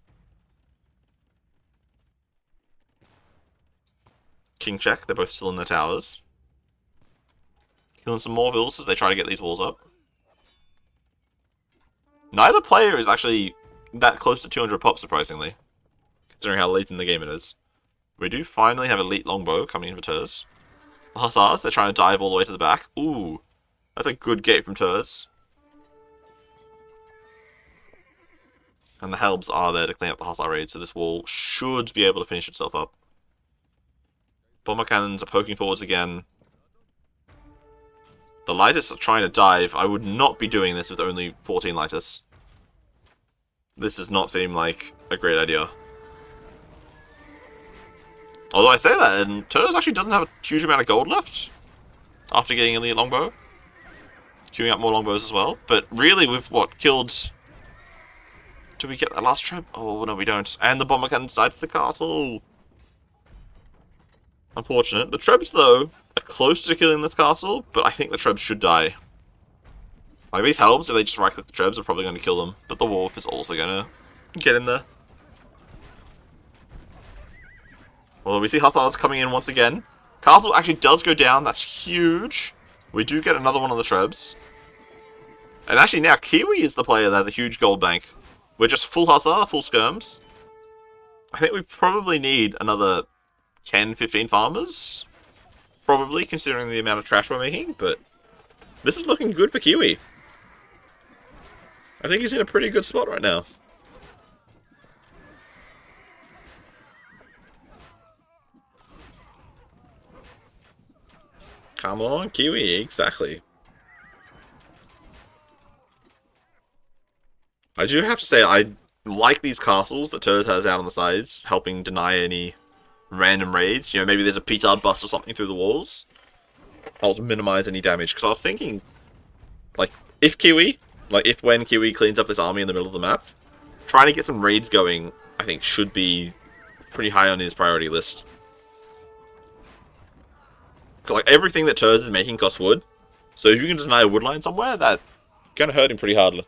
King check, they're both still in their towers. Killing some more vills as they try to get these walls up. Neither player is actually that close to 200 pop, surprisingly. Considering how late in the game it is. We do finally have elite longbow coming in for Terz. The hussars, they're trying to dive all the way to the back. Ooh, that's a good gate from Terz. And the helbs are there to clean up the hussar raid, so this wall should be able to finish itself up. Bomber cannons are poking forwards again. The lighters are trying to dive. I would not be doing this with only 14 lighters. This does not seem like a great idea. Although I say that, and Terz actually doesn't have a huge amount of gold left after getting elite longbow. Queuing up more longbows as well. But really, we've, what, killed... Do we get that last trap? Oh, no, we don't. And the bomber cannon side to the castle. Unfortunate. The trebs, though, are close to killing this castle, but I think the trebs should die. Like, these helbs, if they just right-click the trebs, are probably going to kill them. But the wolf is also going to get in there. Well, we see hussars coming in once again. Castle actually does go down. That's huge. We do get another one on the trebs. And actually now, Kiwi is the player that has a huge gold bank. We're just full hussar, full skirms. I think we probably need another 10, 15 farmers. Probably, considering the amount of trash we're making. But this is looking good for Kiwi. I think he's in a pretty good spot right now. Come on, Kiwi, exactly. I do have to say, I like these castles that Terz has out on the sides, helping deny any random raids. You know, maybe there's a petard bust or something through the walls. I'll minimize any damage, because I was thinking, like, if when Kiwi cleans up this army in the middle of the map, trying to get some raids going, I think, should be pretty high on his priority list. Like, everything that Terz is making costs wood. So if you can deny a wood line somewhere, that's gonna hurt him pretty hard.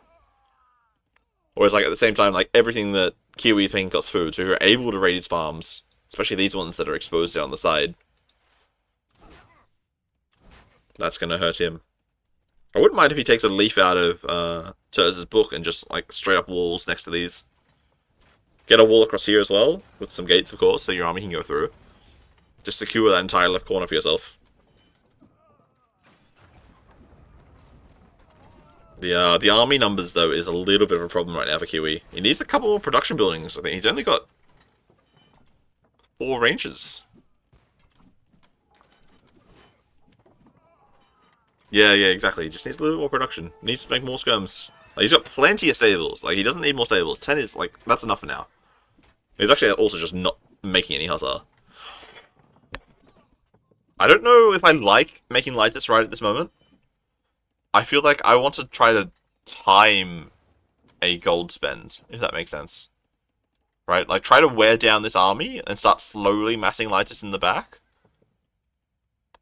Whereas, like, at the same time, like, everything that Kiwi is making costs food. So if you're able to raid his farms, especially these ones that are exposed down the side, That's going to hurt him. I wouldn't mind if he takes a leaf out of Terz's book and just like straight up walls next to these. Get a wall across here as well, with some gates of course, so your army can go through. Just secure that entire left corner for yourself. The army numbers though is a little bit of a problem right now for Kiwi. He needs a couple more production buildings. I think he's only got 4 ranges. Yeah, exactly. He just needs a little more production. He needs to make more skirms. Like, he's got plenty of stables. Like, he doesn't need more stables. 10 is, like, that's enough for now. He's actually also just not making any hussar. I don't know if I like making lightest right at this moment. I feel like I want to try to time a gold spend, if that makes sense. Right? Like, try to wear down this army and start slowly massing lightest in the back.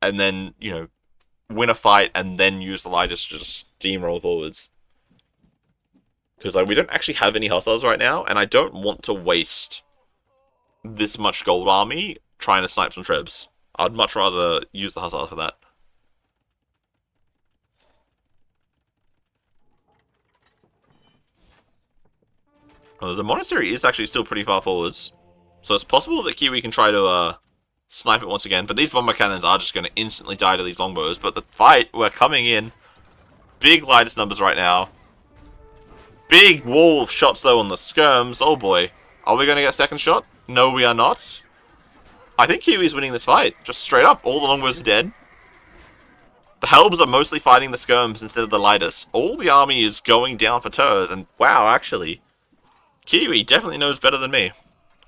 And then, you know, win a fight and then use the lightest to just steamroll forwards. Because like we don't actually have any hussars right now, and I don't want to waste this much gold army trying to snipe some trebs. I'd much rather use the hussars for that. The monastery is actually still pretty far forwards, so it's possible that Kiwi can try to snipe it once again, but these bomber cannons are just going to instantly die to these longbows. But the fight, we're coming in. Big lightest numbers right now. Big wall of shots though on the skirms. Oh boy. Are we going to get a second shot? No, we are not. I think Kiwi's winning this fight. Just straight up. All the longbows are dead. The Helbs are mostly fighting the skirms instead of the lightest. All the army is going down for Terz, and wow, actually, Kiwi definitely knows better than me.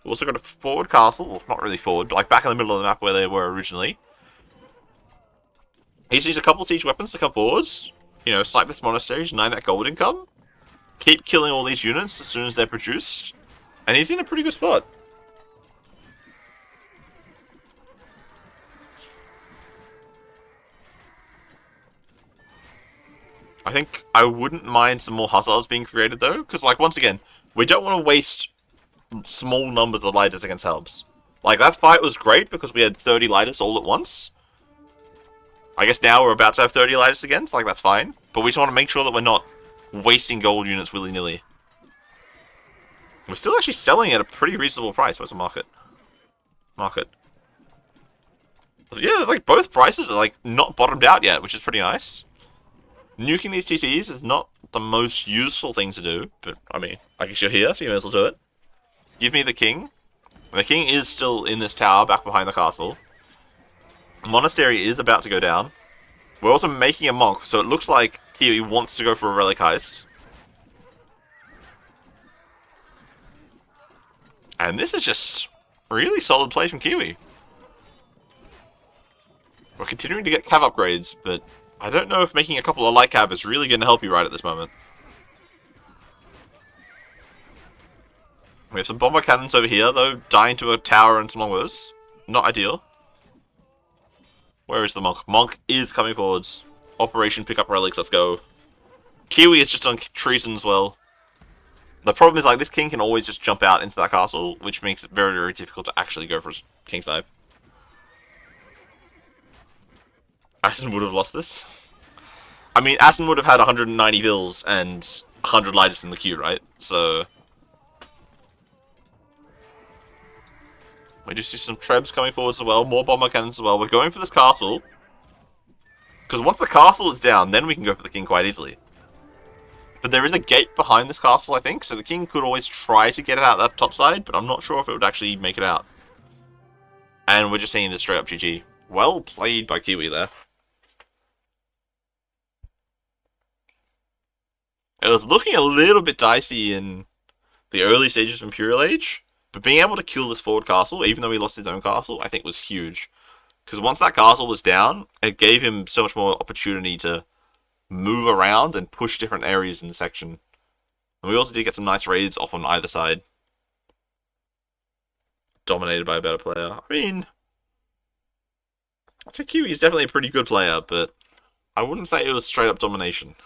We've also got a forward castle, well, not really forward, but like back in the middle of the map where they were originally. He just needs a couple of siege weapons to come forwards. You know, snipe this monastery, deny that gold income. Keep killing all these units as soon as they're produced. And he's in a pretty good spot. I think I wouldn't mind some more hussars being created though, because like once again, we don't want to waste small numbers of lighters against Helbs. Like, that fight was great because we had 30 lighters all at once. I guess now we're about to have 30 lighters again, so like, that's fine. But we just want to make sure that we're not wasting gold units willy-nilly. We're still actually selling at a pretty reasonable price. Where's the market? Market. Yeah, like, both prices are, like, not bottomed out yet, which is pretty nice. Nuking these TCs is not the most useful thing to do, but, I mean, I guess you're here, so you may as well do it. Give me the king. The king is still in this tower back behind the castle. Monastery is about to go down. We're also making a monk, so it looks like Kiwi wants to go for a relic heist. And this is just really solid play from Kiwi. We're continuing to get cav upgrades, but I don't know if making a couple of light cav is really going to help you right at this moment. We have some bomber cannons over here, though, dying to a tower and some longbows. Not ideal. Where is the monk? Monk is coming forwards. Operation Pick Up Relics, let's go. Kiwi is just on treason as well. The problem is, like, this king can always just jump out into that castle, which makes it very, very difficult to actually go for his king snipe. Aston would have lost this. I mean, Aston would have had 190 vills and 100 lightest in the queue, right? So we just see some trebs coming forwards as well, more bomber cannons as well. We're going for this castle. Because once the castle is down, then we can go for the king quite easily. But there is a gate behind this castle, I think, so the king could always try to get it out that top side, but I'm not sure if it would actually make it out. And we're just seeing this straight up GG. Well played by Kiwi there. It was looking a little bit dicey in the early stages of Imperial Age. But being able to kill this forward castle, even though he lost his own castle, I think was huge. Because once that castle was down, it gave him so much more opportunity to move around and push different areas in the section. And we also did get some nice raids off on either side. Dominated by a better player. I mean, I'd say Kiwi is definitely a pretty good player, but I wouldn't say it was straight up domination.